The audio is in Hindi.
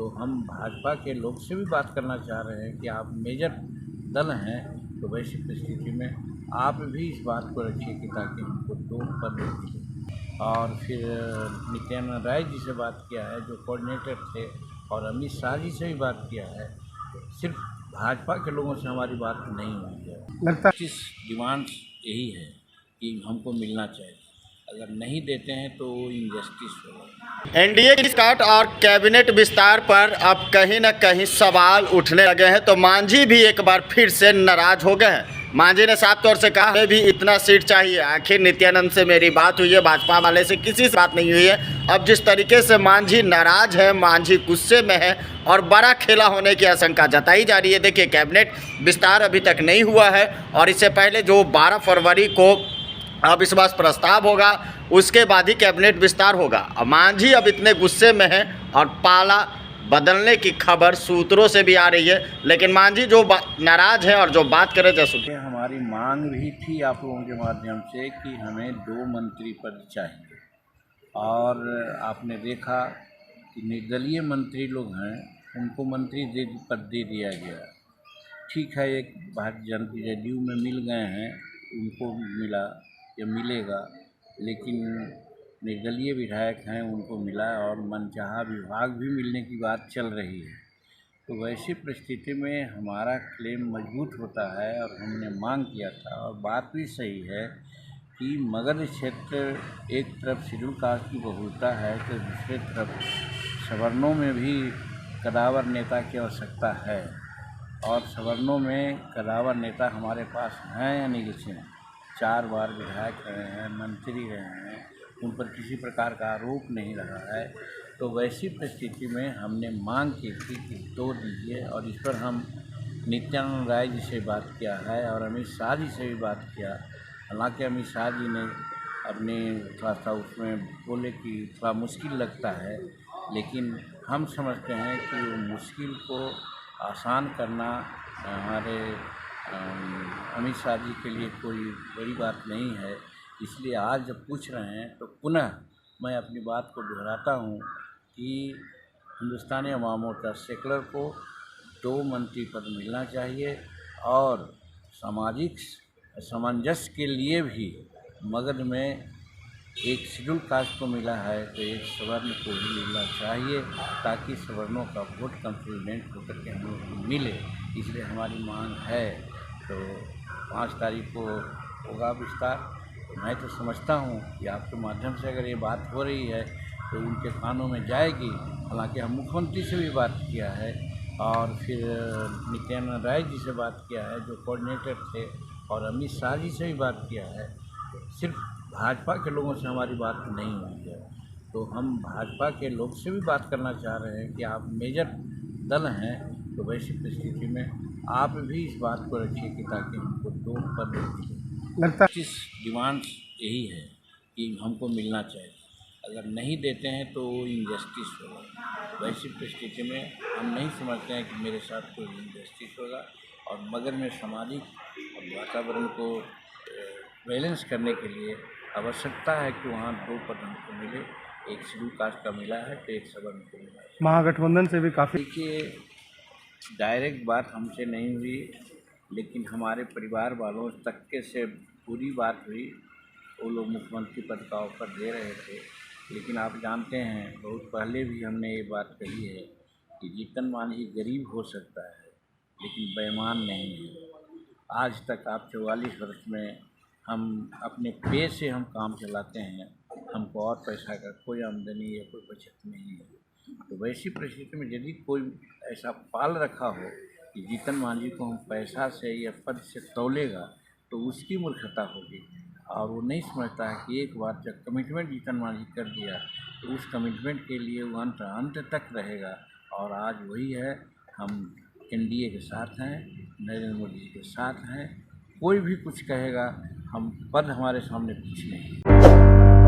तो हम भाजपा के लोग से भी बात करना चाह रहे हैं कि आप मेजर दल हैं, तो वैसी परिस्थिति में आप भी इस बात को रखिए कि ताकि हमको 2 पद मिले। और फिर नित्यानंद राय जी से बात किया है जो कोऑर्डिनेटर थे, और अमित शाह जी से भी बात किया है। सिर्फ भाजपा के लोगों से हमारी बात नहीं हुई है। लगता किस डिमांड यही है कि हमको मिलना चाहिए, अगर नहीं देते हैं तो इनजस्टिस होगा। एनडीए की स्टार्ट और कैबिनेट विस्तार पर अब कहीं न कहीं सवाल उठने लगे हैं, तो मांझी भी एक बार फिर से नाराज हो गए हैं। मांझी ने साफ तौर से कहा हमें भी इतना सीट चाहिए। आखिर नित्यानंद से मेरी बात हुई है, भाजपा वाले से किसी से बात नहीं हुई है। अब जिस तरीके से मांझी नाराज है, मांझी गुस्से में है और बड़ा खेला होने की आशंका जताई जा रही है। देखिए, कैबिनेट विस्तार अभी तक नहीं हुआ है और इससे पहले जो 12 फरवरी को अविश्वास प्रस्ताव होगा उसके बाद ही कैबिनेट विस्तार होगा। अब मांझी अब इतने गुस्से में है और पाला बदलने की खबर सूत्रों से भी आ रही है, लेकिन मांझी जो नाराज है और जो बात करे जैसे हमारी मांग भी थी आप लोगों के माध्यम से कि हमें 2 मंत्री पद चाहिए, और आपने देखा कि निर्दलीय मंत्री लोग हैं उनको मंत्री पद दे दिया गया। ठीक है, एक भारतीय जनता जदयू में मिल गए हैं, उनको मिला या मिलेगा, लेकिन निर्दलीय विधायक हैं उनको मिला, और मनचाहा विभाग भी मिलने की बात चल रही है। तो वैसी परिस्थिति में हमारा क्लेम मजबूत होता है, और हमने मांग किया था, और बात भी सही है कि मगध क्षेत्र एक तरफ शेड्यूल कास्ट की बहुलता है तो दूसरे तरफ सवर्णों में भी कदावर नेता की आवश्यकता है, और सवर्णों में कदावर नेता हमारे पास हैं या नहीं। 4 बार विधायक रहे हैं, मंत्री रहे हैं, उन पर किसी प्रकार का आरोप नहीं रहा है। तो वैसी परिस्थिति में हमने मांग की थी कि 2 दीजिए, और इस पर हम नित्यानंद राय जी से बात किया है और अमित शाह जी से भी बात किया। हालांकि अमित शाह जी ने अपने थोड़ा सा उसमें बोले कि थोड़ा मुश्किल लगता है, लेकिन हम समझते हैं कि वो मुश्किल को आसान करना हमारे अमित शाह जी के लिए कोई बड़ी बात नहीं है। इसलिए आज जब पूछ रहे हैं तो पुनः मैं अपनी बात को दोहराता हूँ कि हिंदुस्तानी अवाम मोर्चा सेकुलर को 2 मंत्री पद मिलना चाहिए, और सामाजिक सामंजस्य के लिए भी मगध में एक शेड्यूल कास्ट को मिला है तो एक सवर्ण को भी मिलना चाहिए, ताकि सवर्णों का वोट कंसोलिडेट होकर के हम लोग को मिले। इसलिए हमारी मांग है। तो 5 तारीख को होगा विस्तार। मैं तो समझता हूँ कि आपके माध्यम से अगर ये बात हो रही है तो उनके कानों में जाएगी। हालांकि हम मुख्यमंत्री से भी बात किया है, और फिर नित्यानंद राय जी से बात किया है जो कोऑर्डिनेटर थे, और अमित शाह जी से भी बात किया है। सिर्फ भाजपा के लोगों से हमारी बात नहीं हुई है, तो हम भाजपा के लोग से भी बात करना चाह रहे हैं कि आप मेजर दल हैं, तो वैसी परिस्थिति में आप भी इस बात को रखिए कि ताकि हमको 2 पद मिले। लगता किस डिमांड यही है कि हमको मिलना चाहिए, अगर नहीं देते हैं तो इनजस्टिस होगा। वैसी परिस्थिति में हम नहीं समझते हैं कि मेरे साथ कोई इनजस्टिस होगा, और मगध में सामाजिक वातावरण को बैलेंस करने के लिए आवश्यकता है कि वहाँ 2 पद हमको मिले। एक शेड्यूल कास्ट का मिला है तो एक सवर्ण को मिला है। महागठबंधन से भी काफ़ी देखिए, डायरेक्ट बात हमसे नहीं हुई, लेकिन हमारे परिवार वालों तक के से पूरी बात हुई। वो लोग मुख्यमंत्री पद का ऑफर दे रहे थे, लेकिन आप जानते हैं बहुत पहले भी हमने ये बात कही है कि जीतन मांझी गरीब हो सकता है लेकिन बेईमान नहीं है। आज तक आप 44 वर्ष में हम अपने पे से हम काम चलाते हैं, हमको और पैसा का कोई आमदनी या कोई बचत नहीं है। तो वैसी परिस्थिति में यदि कोई ऐसा पाल रखा हो कि जीतन मांझी को हम पैसा से या पद से तौलेगा, तो उसकी मूर्खता होगी, और वो नहीं समझता है कि एक बार जब कमिटमेंट जीतन मांझी कर दिया तो उस कमिटमेंट के लिए वो अंत तक रहेगा। और आज वही है, हम एनडीए के साथ हैं, नरेंद्र मोदी जी के साथ हैं। कोई भी कुछ कहेगा, हम पद हमारे सामने कुछ नहीं।